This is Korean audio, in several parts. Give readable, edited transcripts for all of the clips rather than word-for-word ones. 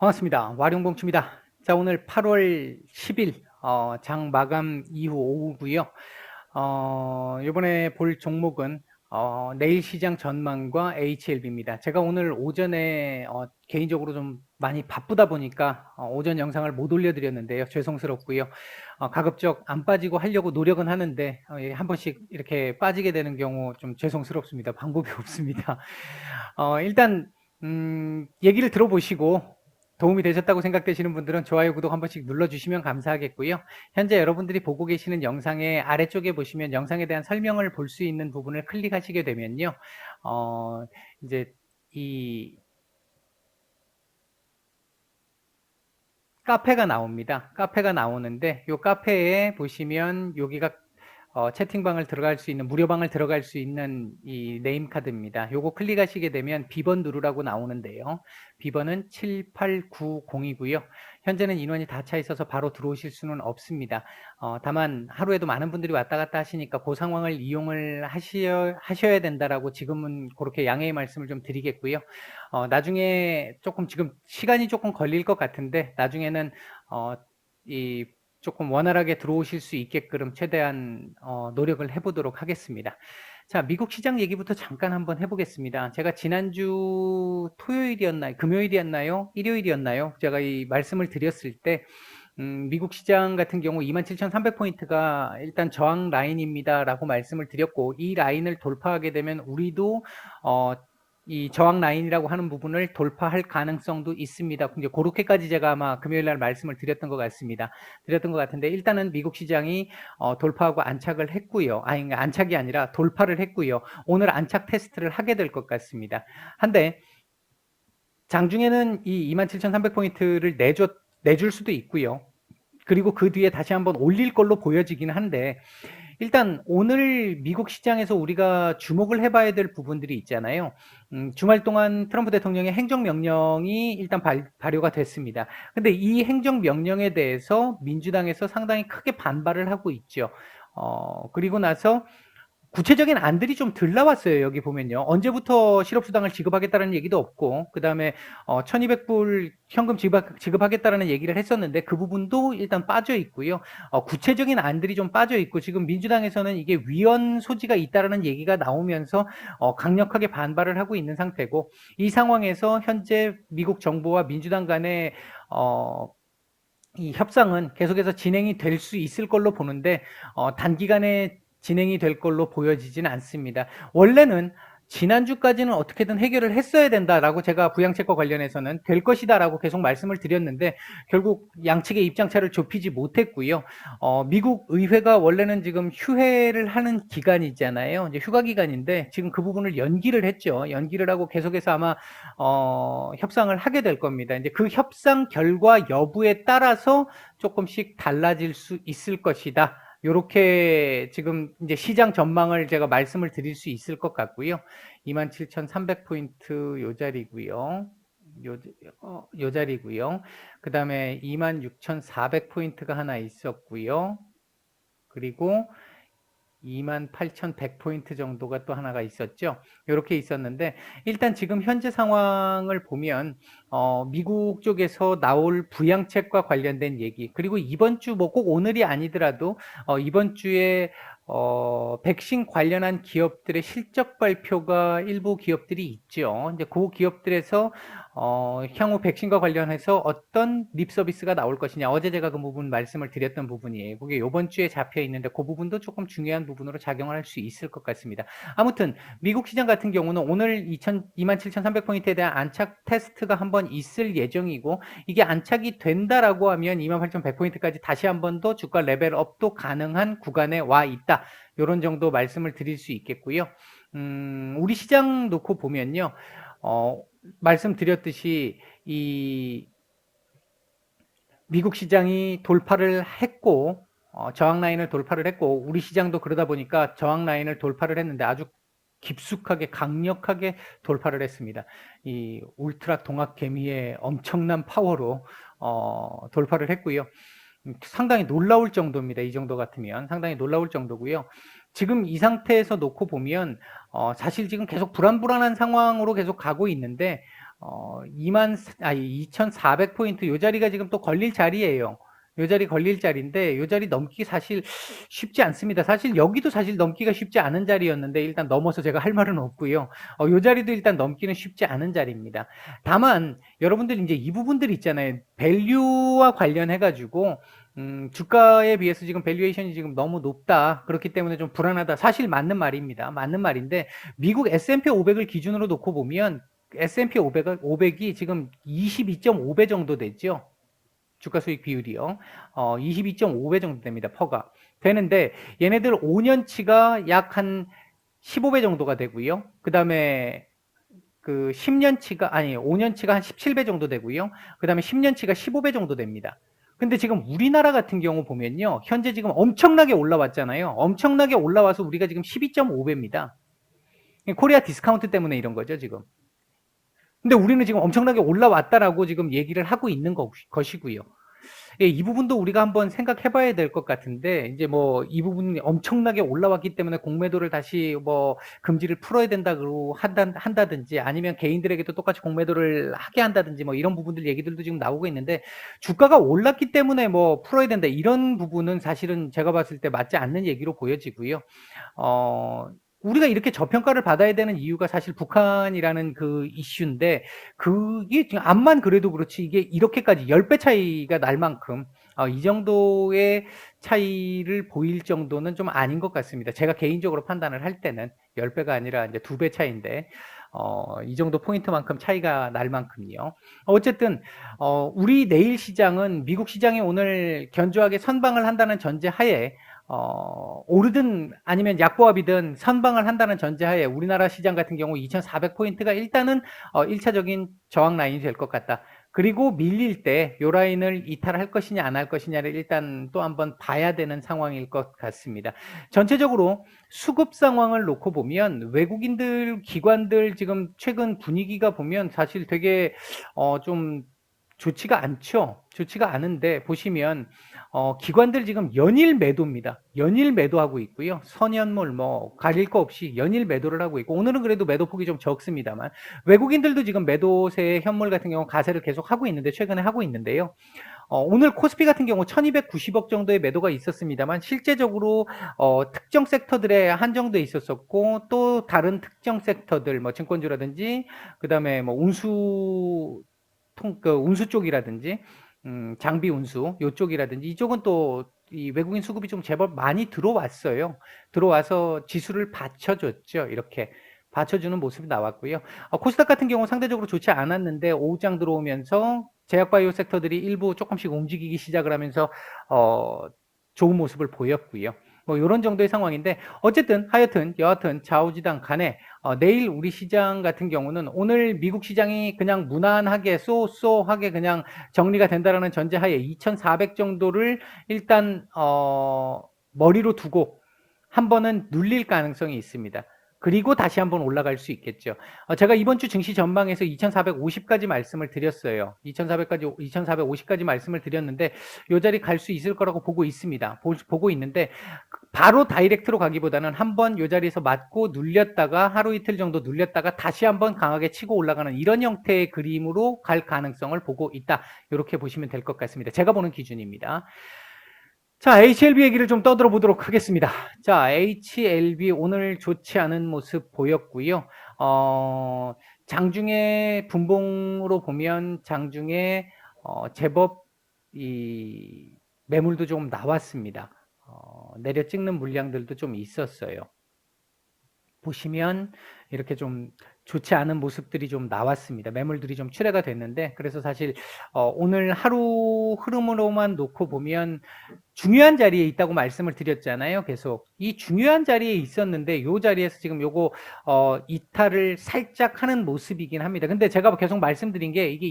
반갑습니다. 와룡봉투입니다. 자, 오늘 8월 10일 장 마감 이후 오후고요. 이번에 볼 종목은 내일 시장 전망과 HLB입니다. 제가 오늘 오전에 개인적으로 좀 많이 바쁘다 보니까 오전 영상을 못 올려드렸는데요. 죄송스럽고요. 가급적 안 빠지고 하려고 노력은 하는데 한 번씩 이렇게 빠지게 되는 경우 좀 죄송스럽습니다. 방법이 없습니다. 일단 얘기를 들어보시고 도움이 되셨다고 생각되시는 분들은 좋아요, 구독 한 번씩 눌러주시면 감사하겠고요. 현재 여러분들이 보고 계시는 영상의 아래쪽에 보시면 영상에 대한 설명을 볼 수 있는 부분을 클릭하시게 되면요. 이제 이 카페가 나옵니다. 카페가 나오는데 이 카페에 보시면 여기가 채팅방을 들어갈 수 있는 무료방을 들어갈 수 있는 이 네임카드입니다. 요거 클릭하시게 되면 비번 누르라고 나오는데요. 비번은 7890이고요. 현재는 인원이 다 차 있어서 바로 들어오실 수는 없습니다. 다만 하루에도 많은 분들이 왔다 갔다 하시니까 그 상황을 이용을 하셔야 된다라고 지금은 그렇게 양해의 말씀을 좀 드리겠고요. 나중에 조금 지금 시간이 조금 걸릴 것 같은데 나중에는 이 조금 원활하게 들어오실 수 있게끔 최대한 노력을 해보도록 하겠습니다. 자, 미국 시장 얘기부터 잠깐 한번 해보겠습니다. 제가 지난주 토요일이었나요? 금요일이었나요? 일요일이었나요? 제가 이 말씀을 드렸을 때 미국 시장 같은 경우 27,300포인트가 일단 저항 라인입니다 라고 말씀을 드렸고, 이 라인을 돌파하게 되면 우리도 이 저항 라인이라고 하는 부분을 돌파할 가능성도 있습니다. 이제 그렇게까지 제가 아마 금요일 날 말씀을 드렸던 것 같습니다. 드렸던 것 같은데 일단은 미국 시장이 돌파하고 안착을 했고요. 아니, 안착이 아니라 돌파를 했고요. 오늘 안착 테스트를 하게 될 것 같습니다. 한데 장중에는 이 27,300포인트를 내줄 수도 있고요. 그리고 그 뒤에 다시 한번 올릴 걸로 보여지긴 한데 일단 오늘 미국 시장에서 우리가 주목을 해봐야 될 부분들이 있잖아요. 주말 동안 트럼프 대통령의 행정명령이 일단 발효가 됐습니다. 근데 이 행정명령에 대해서 민주당에서 상당히 크게 반발을 하고 있죠. 그리고 나서 구체적인 안들이 좀 덜 나왔어요. 여기 보면요. 언제부터 실업수당을 지급하겠다는 얘기도 없고, 그 다음에 1200불 현금 지급하겠다는 얘기를 했었는데 그 부분도 일단 빠져 있고요. 구체적인 안들이 좀 빠져 있고, 지금 민주당에서는 이게 위헌 소지가 있다는 얘기가 나오면서 강력하게 반발을 하고 있는 상태고, 이 상황에서 현재 미국 정부와 민주당 간의 이 협상은 계속해서 진행이 될 수 있을 걸로 보는데 단기간에 진행이 될 걸로 보여지지는 않습니다. 원래는 지난주까지는 어떻게든 해결을 했어야 된다라고 제가 부양책과 관련해서는 될 것이다라고 계속 말씀을 드렸는데 결국 양측의 입장차를 좁히지 못했고요. 미국 의회가 원래는 지금 휴회를 하는 기간이잖아요. 이제 휴가 기간인데 지금 그 부분을 연기를 했죠. 연기를 하고 계속해서 아마 협상을 하게 될 겁니다. 이제 그 협상 결과 여부에 따라서 조금씩 달라질 수 있을 것이다. 요렇게 지금 이제 시장 전망을 제가 말씀을 드릴 수 있을 것 같고요. 27,300포인트 요 자리고요. 요 자리고요. 그 다음에 26,400포인트가 하나 있었고요. 그리고 28,100포인트 정도가 또 하나가 있었죠. 이렇게 있었는데 일단 지금 현재 상황을 보면 미국 쪽에서 나올 부양책과 관련된 얘기 그리고 이번 주 뭐 꼭 오늘이 아니더라도 이번 주에 백신 관련한 기업들의 실적 발표가 일부 기업들이 있죠. 이제 그 기업들에서 향후 백신과 관련해서 어떤 립 서비스가 나올 것이냐. 어제 제가 그 부분 말씀을 드렸던 부분이에요. 그게 이번 주에 잡혀 있는데 그 부분도 조금 중요한 부분으로 작용을 할 수 있을 것 같습니다. 아무튼 미국 시장 같은 경우는 오늘 27,300포인트에 대한 안착 테스트가 한번 있을 예정이고 이게 안착이 된다라고 하면 28,100포인트까지 다시 한번 더 주가 레벨업도 가능한 구간에 와 있다. 이런 정도 말씀을 드릴 수 있겠고요. 우리 시장 놓고 보면요. 말씀드렸듯이 이 미국 시장이 돌파를 했고 저항 라인을 돌파를 했고 우리 시장도 그러다 보니까 저항 라인을 돌파를 했는데 아주 깊숙하게 강력하게 돌파를 했습니다. 이 울트라 동학 개미의 엄청난 파워로 돌파를 했고요. 상당히 놀라울 정도입니다. 이 정도 같으면 상당히 놀라울 정도고요. 지금 이 상태에서 놓고 보면 사실 지금 계속 불안불안한 상황으로 계속 가고 있는데 2,400포인트 요 자리가 지금 또 걸릴 자리예요. 요 자리 걸릴 자리인데 요 자리 넘기 사실 쉽지 않습니다. 사실 여기도 사실 넘기가 쉽지 않은 자리였는데 일단 넘어서 제가 할 말은 없고요. 요 자리도 일단 넘기는 쉽지 않은 자리입니다. 다만 여러분들 이제 이 부분들 있잖아요. 밸류와 관련해 가지고 주가에 비해서 지금 밸류에이션이 지금 너무 높다. 그렇기 때문에 좀 불안하다. 사실 맞는 말입니다. 맞는 말인데 미국 S&P 500을 기준으로 놓고 보면 S&P 500이 지금 22.5배 정도 되죠. 주가 수익 비율이요. 22.5배 정도 됩니다. 퍼가. 되는데 얘네들 5년치가 약 한 15배 정도가 되고요. 그다음에 그 10년치가 아니 5년치가 한 17배 정도 되고요. 그다음에 10년치가 15배 정도 됩니다. 근데 지금 우리나라 같은 경우 보면요. 현재 지금 엄청나게 올라왔잖아요. 엄청나게 올라와서 우리가 지금 12.5배입니다. 코리아 디스카운트 때문에 이런 거죠, 지금. 근데 우리는 지금 엄청나게 올라왔다라고 지금 얘기를 하고 있는 것이고요. 예, 이 부분도 우리가 한번 생각해 봐야 될 것 같은데, 이제 뭐, 이 부분이 엄청나게 올라왔기 때문에 공매도를 다시 뭐, 금지를 풀어야 된다고 한다든지, 아니면 개인들에게도 똑같이 공매도를 하게 한다든지, 뭐, 이런 부분들 얘기들도 지금 나오고 있는데, 주가가 올랐기 때문에 뭐, 풀어야 된다. 이런 부분은 사실은 제가 봤을 때 맞지 않는 얘기로 보여지고요. 우리가 이렇게 저평가를 받아야 되는 이유가 사실 북한이라는 그 이슈인데, 그게 지금 암만 그래도 그렇지, 이게 이렇게까지 10배 차이가 날 만큼, 이 정도의 차이를 보일 정도는 좀 아닌 것 같습니다. 제가 개인적으로 판단을 할 때는 10배가 아니라 이제 2배 차이인데, 이 정도 포인트만큼 차이가 날 만큼요. 어쨌든, 우리 내일 시장은 미국 시장이 오늘 견조하게 선방을 한다는 전제 하에, 오르든 아니면 약보합이든 선방을 한다는 전제하에 우리나라 시장 같은 경우 2,400포인트가 일단은 1차적인 저항 라인이 될 것 같다. 그리고 밀릴 때 요 라인을 이탈할 것이냐 안 할 것이냐를 일단 또 한번 봐야 되는 상황일 것 같습니다. 전체적으로 수급 상황을 놓고 보면 외국인들 기관들 지금 최근 분위기가 보면 사실 되게 좀 좋지가 않죠. 좋지가 않은데 보시면 기관들 지금 연일 매도입니다. 연일 매도하고 있고요. 선연물 뭐 가릴 거 없이 연일 매도를 하고 있고 오늘은 그래도 매도폭이 좀 적습니다만 외국인들도 지금 매도세 현물 같은 경우 가세를 계속 하고 있는데 최근에 하고 있는데요. 오늘 코스피 같은 경우 1290억 정도의 매도가 있었습니다만 실제적으로 특정 섹터들에 한정돼 있었었고 또 다른 특정 섹터들 뭐 증권주라든지 그다음에 뭐 운수 쪽이라든지 장비 운수 요쪽이라든지 이쪽은 또 이 외국인 수급이 좀 제법 많이 들어왔어요. 들어와서 지수를 받쳐줬죠. 이렇게 받쳐주는 모습이 나왔고요. 코스닥 같은 경우 상대적으로 좋지 않았는데 오후장 들어오면서 제약바이오 섹터들이 일부 조금씩 움직이기 시작을 하면서 좋은 모습을 보였고요. 뭐 이런 정도의 상황인데 어쨌든 하여튼 여하튼 좌우지당 간에 내일 우리 시장 같은 경우는 오늘 미국 시장이 그냥 무난하게 쏘쏘하게 그냥 정리가 된다라는 전제하에 2,400 정도를 일단 머리로 두고 한 번은 눌릴 가능성이 있습니다. 그리고 다시 한번 올라갈 수 있겠죠. 제가 이번 주 증시 전망에서 2,450까지 말씀을 드렸어요. 2,450까지 말씀을 드렸는데 이 자리 갈 수 있을 거라고 보고 있습니다. 보고 있는데 바로 다이렉트로 가기보다는 한번 이 자리에서 맞고 눌렸다가 하루 이틀 정도 눌렸다가 다시 한번 강하게 치고 올라가는 이런 형태의 그림으로 갈 가능성을 보고 있다. 이렇게 보시면 될 것 같습니다. 제가 보는 기준입니다. 자, HLB 얘기를 좀 떠들어 보도록 하겠습니다. 자, HLB 오늘 좋지 않은 모습 보였고요. 장중에 분봉으로 보면 장중에 제법 이 매물도 좀 나왔습니다. 내려 찍는 물량들도 좀 있었어요. 보시면 이렇게 좀 좋지 않은 모습들이 좀 나왔습니다. 매물들이 좀 출회가 됐는데 그래서 사실 오늘 하루 흐름으로만 놓고 보면 중요한 자리에 있다고 말씀을 드렸잖아요. 계속 이 중요한 자리에 있었는데 이 자리에서 지금 요거 이탈을 살짝 하는 모습이긴 합니다. 근데 제가 계속 말씀드린 게 이게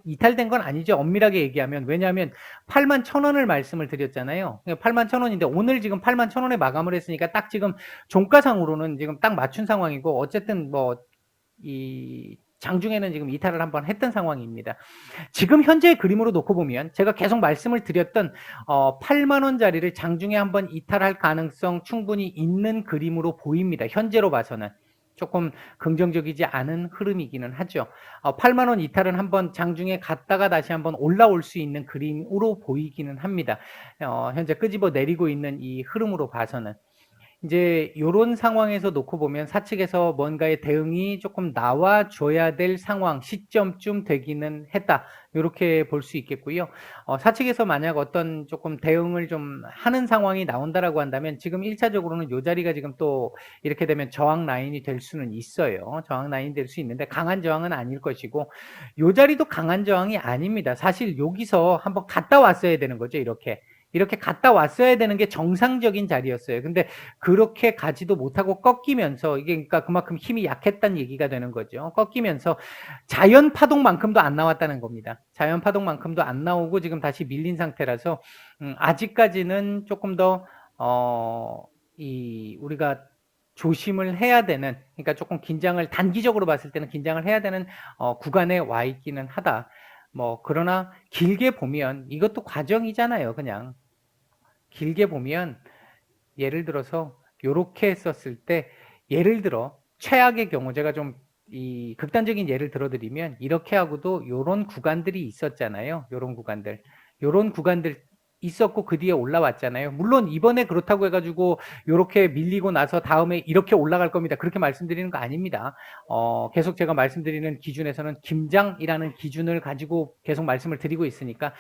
이탈된 건 아니죠. 엄밀하게 얘기하면 왜냐하면 81,000원을 말씀을 드렸잖아요. 81,000원인데 오늘 지금 81,000원에 마감을 했으니까 딱 지금 종가상으로는 지금 딱 맞춘 상황이고 어쨌든 뭐 이 장중에는 지금 이탈을 한번 했던 상황입니다. 지금 현재의 그림으로 놓고 보면 제가 계속 말씀을 드렸던 8만 원짜리를 장중에 한번 이탈할 가능성 충분히 있는 그림으로 보입니다. 현재로 봐서는. 조금 긍정적이지 않은 흐름이기는 하죠. 8만 원 이탈은 한번 장중에 갔다가 다시 한번 올라올 수 있는 그림으로 보이기는 합니다. 현재 끄집어 내리고 있는 이 흐름으로 봐서는. 이제 요런 상황에서 놓고 보면 사측에서 뭔가의 대응이 조금 나와줘야 될 상황, 시점쯤 되기는 했다. 요렇게 볼 수 있겠고요. 사측에서 만약 어떤 조금 대응을 좀 하는 상황이 나온다라고 한다면 지금 1차적으로는 요 자리가 지금 또 이렇게 되면 저항 라인이 될 수는 있어요. 저항 라인이 될 수 있는데 강한 저항은 아닐 것이고 요 자리도 강한 저항이 아닙니다. 사실 여기서 한번 갔다 왔어야 되는 거죠. 이렇게 갔다 왔어야 되는 게 정상적인 자리였어요. 근데 그렇게 가지도 못하고 꺾이면서 이게 그러니까 그만큼 힘이 약했다는 얘기가 되는 거죠. 꺾이면서 자연 파동만큼도 안 나왔다는 겁니다. 자연 파동만큼도 안 나오고 지금 다시 밀린 상태라서 아직까지는 조금 더 우리가 조심을 해야 되는, 그러니까 조금 긴장을 단기적으로 봤을 때는 긴장을 해야 되는 구간에 와 있기는 하다. 그러나 길게 보면 이것도 과정이잖아요. 그냥 길게 보면 예를 들어서 요렇게 했었을 때, 예를 들어 최악의 경우 제가 좀 이 극단적인 예를 들어드리면 이렇게 하고도 요런 구간들이 있었잖아요. 요런 구간들 있었고 그 뒤에 올라왔잖아요. 물론 이번에 그렇다고 해가지고 요렇게 밀리고 나서 다음에 이렇게 올라갈 겁니다. 그렇게 말씀드리는 거 아닙니다. 계속 제가 말씀드리는 기준에서는 김장이라는 기준을 가지고 계속 말씀을 드리고 있으니까,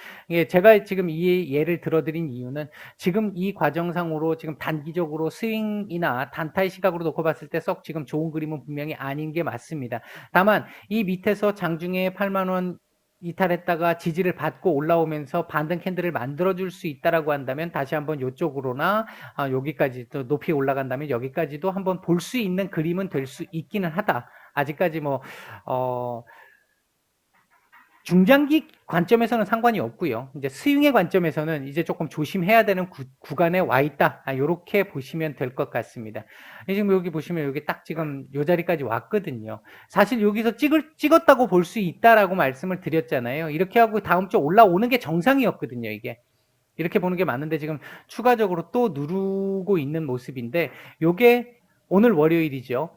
제가 지금 이 예를 들어드린 이유는 지금 이 과정상으로 지금 단기적으로 스윙이나 단타의 시각으로 놓고 봤을 때 썩 지금 좋은 그림은 분명히 아닌 게 맞습니다. 다만 이 밑에서 장중에 8만 원 이탈했다가 지지를 받고 올라오면서 반등 캔들을 만들어줄 수 있다라고 한다면 다시 한번 이쪽으로나 여기까지 또 높이 올라간다면 여기까지도 한번 볼 수 있는 그림은 될 수 있기는 하다. 아직까지 중장기 관점에서는 상관이 없고요. 이제 스윙의 관점에서는 이제 조금 조심해야 되는 구간에 와 있다. 요렇게 보시면 될 것 같습니다. 지금 여기 보시면 여기 딱 지금 요 자리까지 왔거든요. 사실 여기서 찍었다고 볼 수 있다라고 말씀을 드렸잖아요. 이렇게 하고 다음 주 올라오는 게 정상이었거든요, 이게. 이렇게 보는 게 맞는데 지금 추가적으로 또 누르고 있는 모습인데, 요게 오늘 월요일이죠.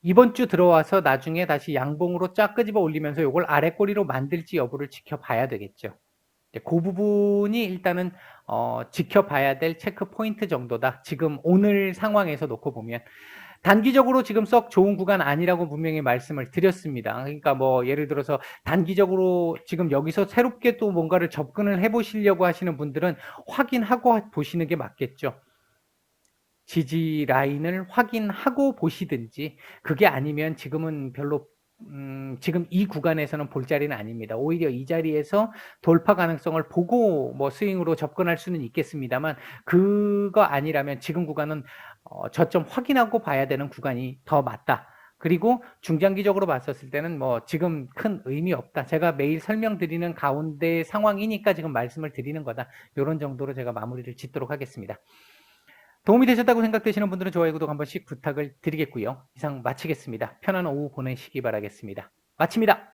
이번 주 들어와서 나중에 다시 양봉으로 쫙 끄집어 올리면서 요걸 아래 꼬리로 만들지 여부를 지켜봐야 되겠죠. 그 부분이 일단은 지켜봐야 될 체크 포인트 정도다. 지금 오늘 상황에서 놓고 보면. 단기적으로 지금 썩 좋은 구간 아니라고 분명히 말씀을 드렸습니다. 그러니까 예를 들어서 단기적으로 지금 여기서 새롭게 또 뭔가를 접근을 해보시려고 하시는 분들은 확인하고 보시는 게 맞겠죠. 지지 라인을 확인하고 보시든지, 그게 아니면 지금은 별로 지금 이 구간에서는 볼 자리는 아닙니다. 오히려 이 자리에서 돌파 가능성을 보고 스윙으로 접근할 수는 있겠습니다만, 그거 아니라면 지금 구간은 저점 확인하고 봐야 되는 구간이 더 맞다. 그리고 중장기적으로 봤었을 때는 지금 큰 의미 없다. 제가 매일 설명드리는 가운데 상황이니까 지금 말씀을 드리는 거다. 이런 정도로 제가 마무리를 짓도록 하겠습니다. 도움이 되셨다고 생각되시는 분들은 좋아요, 구독 한 번씩 부탁을 드리겠고요. 이상 마치겠습니다. 편안한 오후 보내시기 바라겠습니다. 마칩니다.